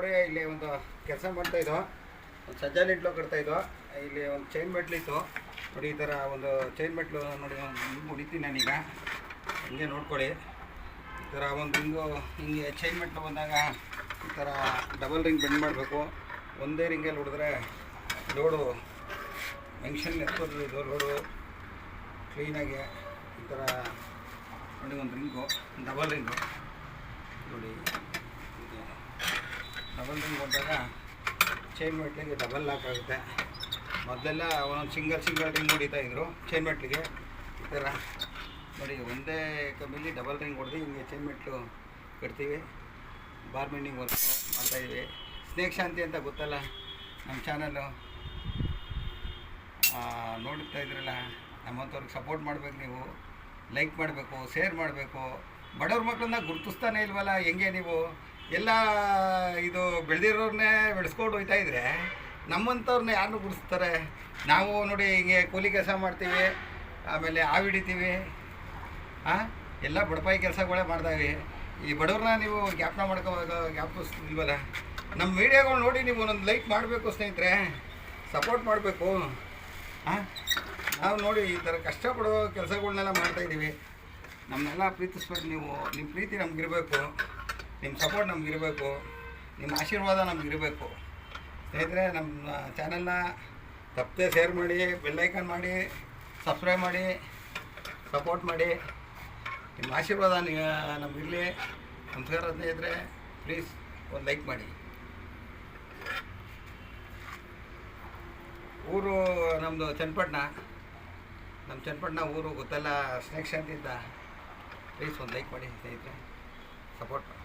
ನೋಡಿ ಇಲ್ಲಿ ಒಂದು ಕೆಲಸ ಮಾಡ್ತಾಯಿದ್ದೋ, ಒಂದು ಸಜ್ಜಾ ನಿಟ್ಲು ಕಟ್ತಾಯಿದ್ದೋ. ಇಲ್ಲಿ ಒಂದು ಚೈನ್ ಮೆಟ್ಲಿತ್ತು ನೋಡಿ, ಈ ಥರ ಒಂದು ಚೈನ್ ಮೆಟ್ಲು ನೋಡಿ ಹೊಡಿತೀನಿ ನಾನೀಗ. ಹಿಂಗೆ ನೋಡ್ಕೊಳ್ಳಿ, ಈ ಥರ ಒಂದು ಹಿಂಗೆ ಚೈನ್ ಮೆಟ್ಲು ಬಂದಾಗ ಈ ಥರ ಡಬಲ್ ರಿಂಗ್ ಬೆಂಡ್ ಮಾಡಬೇಕು. ಒಂದೇ ರಿಂಗಲ್ಲಿ ಹೊಡೆದ್ರೆ ಲೋಡು ಮೆನ್ಷನ್ ಎತ್ಕೋದು, ಇದು ಲೋಡು ಕ್ಲೀನಾಗಿ ಈ ಥರ ನೋಡಿ. ಒಂದು ರಿಂಗು ಡಬಲ್ ರಿಂಗು ನೋಡಿ, ಡಬಲ್ ರಿಂಗ್ ಹೊಡೆದಾಗ ಚೈನ್ ಮೆಟ್ಲಿಗೆ ಡಬಲ್ ಲಾಕ್ ಆಗುತ್ತೆ. ಮೊದಲೆಲ್ಲ ಒಂದೊಂದು ಸಿಂಗಲ್ ರಿಂಗ್ ಹೊಡಿತಾಯಿದ್ರು ಚೈನ್ ಮೆಟ್ಲಿಗೆ. ಈ ಥರ ನೋಡಿ, ಒಂದೇ ಕಮ್ಮಿಲಿ ಡಬಲ್ ರಿಂಗ್ ಹೊಡೆದು ಹಿಂಗೆ ಚೈನ್ ಮೆಟ್ಲು ಕಟ್ತೀವಿ. ಬಾರ್ ಬೆಂಡಿಂಗ್ ವರ್ಕ್ ಮಾಡ್ತಾಯಿದ್ವಿ. ಸ್ನೇಕ್ ಶಾಂತಿ ಅಂತ ಗೊತ್ತಲ್ಲ ನಮ್ಮ ಚಾನಲ್ಲು, ನೋಡ್ತಾ ಇದ್ರಲ್ಲ. ನಮ್ಮಂಥವ್ರಿಗೆ ಸಪೋರ್ಟ್ ಮಾಡಬೇಕು, ನೀವು ಲೈಕ್ ಮಾಡಬೇಕು, ಶೇರ್ ಮಾಡಬೇಕು. ಬಡವ್ರ ಮಕ್ಕಳನ್ನ ಗುರುತಿಸ್ತಾನೆ ಇಲ್ವಲ್ಲ, ಹೆಂಗೆ ನೀವು ಎಲ್ಲ ಇದು ಬೆಳೆದಿರೋರನ್ನೇ ಬೆಳೆಸ್ಕೊಂಡು ಹೋಗ್ತಾಯಿದ್ರೆ ನಮ್ಮಂಥವ್ರನ್ನ ಯಾರನ್ನೂ ಗುರುತಿಸ್ತಾರೆ? ನಾವು ನೋಡಿ ಹಿಂಗೆ ಕೂಲಿ ಕೆಲಸ ಮಾಡ್ತೀವಿ, ಆಮೇಲೆ ಹಾವು ಹಿಡಿತೀವಿ, ಎಲ್ಲ ಬಡಪಾಯಿ ಕೆಲಸಗಳೇ ಮಾಡ್ತಾವೆ. ಈ ಬಡವ್ರನ್ನ ನೀವು ಜ್ಞಾಪಿಸ್ತಿಲ್ವಲ್ಲ. ನಮ್ಮ ವೀಡಿಯೋಗಳು ನೋಡಿ ನೀವು ಒಂದೊಂದು ಲೈಕ್ ಮಾಡಬೇಕು ಸ್ನೇಹಿತರೆ, ಸಪೋರ್ಟ್ ಮಾಡಬೇಕು. ನಾವು ನೋಡಿ ಈ ಥರ ಕಷ್ಟಪಡೋ ಕೆಲಸಗಳನ್ನೆಲ್ಲ ಮಾಡ್ತಾಯಿದ್ದೀವಿ. ನಮ್ಮನ್ನೆಲ್ಲ ಪ್ರೀತಿಸ್ಬೇಕು ನೀವು. ನಿಮ್ಮ ಪ್ರೀತಿ ನಮಗಿರಬೇಕು, ನಿಮ್ಮ ಸಪೋರ್ಟ್ ನಮಗಿರಬೇಕು, ನಿಮ್ಮ ಆಶೀರ್ವಾದ ನಮಗಿರಬೇಕು ಸ್ನೇಹಿತರೆ. ನಮ್ಮ ಚಾನಲ್ನ ತಪ್ಪದೆ ಶೇರ್ ಮಾಡಿ, ಬೆಲ್ಲೈಕನ್ ಮಾಡಿ, ಸಬ್ಸ್ಕ್ರೈಬ್ ಮಾಡಿ, ಸಪೋರ್ಟ್ ಮಾಡಿ. ನಿಮ್ಮ ಆಶೀರ್ವಾದ ನಮಗಿರಲಿ. ನಮಸ್ಕಾರ ಸ್ನೇಹಿತರೆ, ಪ್ಲೀಸ್ ಒಂದು ಲೈಕ್ ಮಾಡಿ. ಊರು ನಮ್ಮದು ಚನ್ನಪಟ್ಟಣ. ನಮ್ಮ ಚನ್ನಪಟ್ಟಣ ಊರು ಗೊತ್ತಲ್ಲ, ಸ್ನೇಕ್ ಶಾಂತಿಯಿಂದ. ಪ್ಲೀಸ್ ಒಂದು ಲೈಕ್ ಮಾಡಿ ಸ್ನೇಹಿತರೆ, ಸಪೋರ್ಟ್ ಮಾಡಿ.